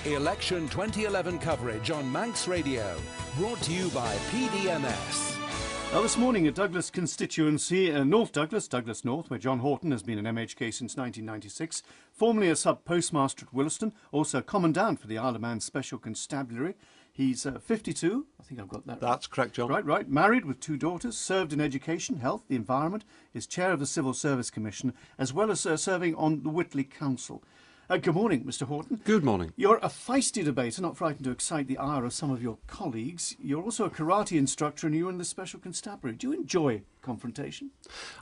Election 2011 coverage on Manx Radio. Brought to you by PDMS. Well, this morning at Douglas constituency, North Douglas, Douglas North, where John Houghton has been an MHK since 1996, formerly a sub-postmaster at Williston, also commandant for the Isle of Man Special Constabulary. He's 52, I think I've got that right. That's correct, John. Right. Married with 2 daughters, served in education, health, the environment, is chair of the Civil Service Commission, as well as serving on the Whitley Council. Good morning, Mr. Houghton. Good morning. You're a feisty debater, not frightened to excite the ire of some of your colleagues. You're also a karate instructor and you're in the Special Constabulary. Do you enjoy confrontation?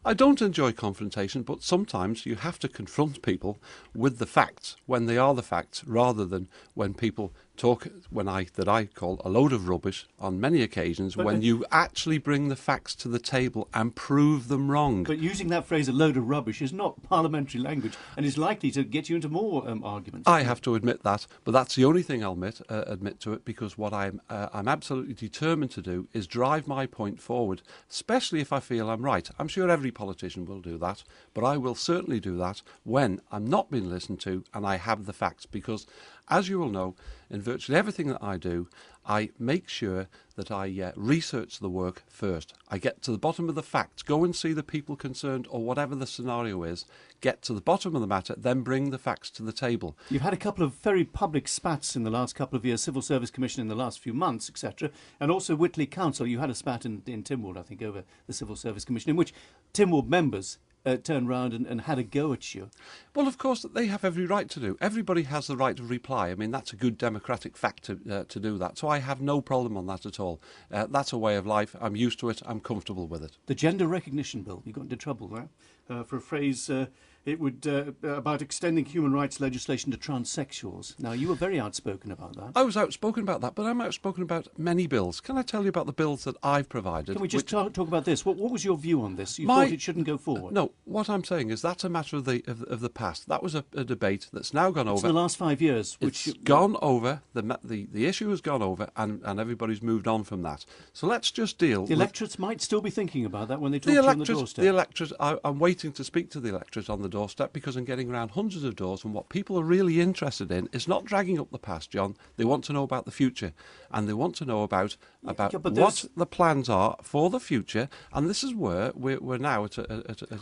I don't enjoy confrontation, but sometimes you have to confront people with the facts when they are the facts, rather than when people talk that I call a load of rubbish on many occasions, when you actually bring the facts to the table and prove them wrong. But using that phrase, a load of rubbish, is not parliamentary language and is likely to get you into more arguments. I have to admit that, but that's the only thing I'll admit to it, because what I'm absolutely determined to do is drive my point forward, especially if I feel I'm right. I'm sure every politician will do that, but I will certainly do that when I'm not being listened to and I have the facts, because as you will know, in virtually everything that I do, I make sure that I research the work first. I get to the bottom of the facts, go and see the people concerned or whatever the scenario is, get to the bottom of the matter, then bring the facts to the table. You've had a couple of very public spats in the last couple of years, Civil Service Commission in the last few months, etc., and also Whitley Council. You had a spat in Tynwald, I think, over the Civil Service Commission, in which Tynwald members turned round and had a go at you. Well, of course, they have every right to do. Everybody has the right to reply. I mean, that's a good democratic fact to do that. So I have no problem on that at all. That's a way of life. I'm used to it. I'm comfortable with it. The Gender Recognition Bill, you got into trouble there for a phrase it would about extending human rights legislation to transsexuals. Now, you were very outspoken about that. I was outspoken about that, but I'm outspoken about many bills. Can I tell you about the bills that I've provided? Can we just talk about this? What was your view on this? You thought it shouldn't go forward? No, what I'm saying is that's a matter of the past. That was a debate that's now gone over. In the last 5 years. It's gone over. The issue has gone over, and everybody's moved on from that. So let's just deal. The electorates might still be thinking about that when they talk to you on the doorstep. The electorate, I'm waiting to speak to the electorate on the doorstep, because I'm getting around hundreds of doors, and what people are really interested in is not dragging up the past, John. They want to know about the future, and they want to know about what the plans are for the future, and this is where we're now at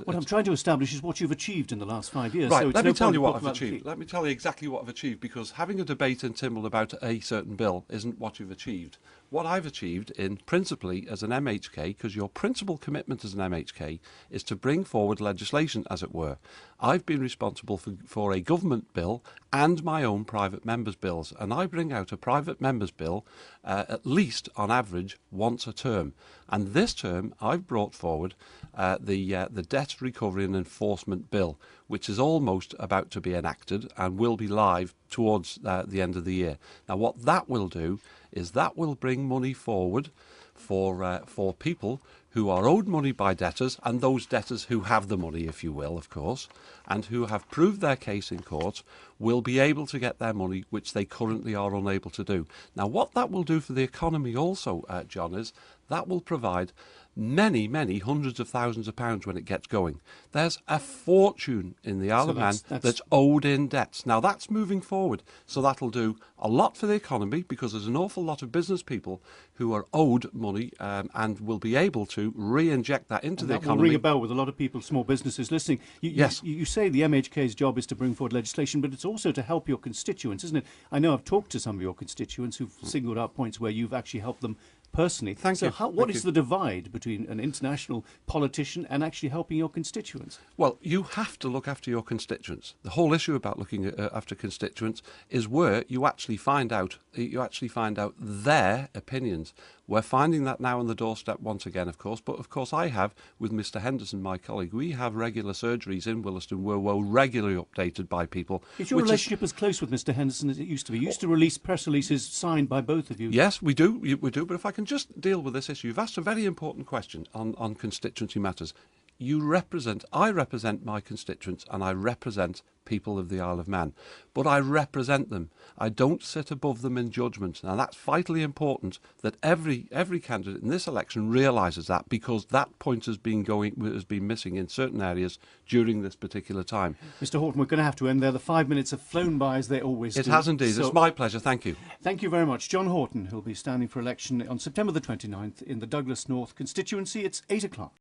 what I'm trying to establish is what you've achieved in the last 5 years. Right, so let me tell you what I've achieved. Let me tell you exactly what I've achieved, because having a debate in Tynwald about a certain bill isn't what you've achieved. What I've achieved principally as an MHK, because your principal commitment as an MHK is to bring forward legislation, as it were. I've been responsible for a government bill and my own private members' bills, and I bring out a private members' bill at least on average once a term. And this term I've brought forward the Debt Recovery and Enforcement Bill, which is almost about to be enacted and will be live towards the end of the year. Now, what that will do is that will bring money forward for people who are owed money by debtors, and those debtors who have the money, if you will, of course, and who have proved their case in court, will be able to get their money, which they currently are unable to do. Now, what that will do for the economy also, John, is that will provide many, many hundreds of thousands of pounds when it gets going. There's a fortune in the Isle of Man that's owed in debts. Now, that's moving forward, so that'll do a lot for the economy, because there's an awful lot of business people who are owed money and will be able to re-inject that into the economy. Will ring a bell with a lot of people, small businesses listening. Yes. You say the MHK's job is to bring forward legislation, but it's also to help your constituents, isn't it? I know I've talked to some of your constituents who've singled out points where you've actually helped them personally. Thank you. What is the divide between an international politician and actually helping your constituents? Well, you have to look after your constituents. The whole issue about looking after constituents is where you actually find out their opinions. We're finding that now on the doorstep once again, of course. But of course, I have with Mr. Henderson, my colleague. We have regular surgeries in Williston where we're regularly updated by people. Is your relationship as close with Mr. Henderson as it used to be? You used to release press releases signed by both of you. Yes, we do. But if I can just deal with this issue, you've asked a very important question on constituency matters. I represent my constituents and I represent people of the Isle of Man. But I represent them. I don't sit above them in judgment. Now that's vitally important that every candidate in this election realises that, because that point has been missing in certain areas during this particular time. Mr. Houghton, we're going to have to end there. The 5 minutes have flown by, as they always do. It has indeed. So, it's my pleasure. Thank you. Thank you very much. John Houghton, who'll be standing for election on September the 29th in the Douglas North constituency. It's 8 o'clock.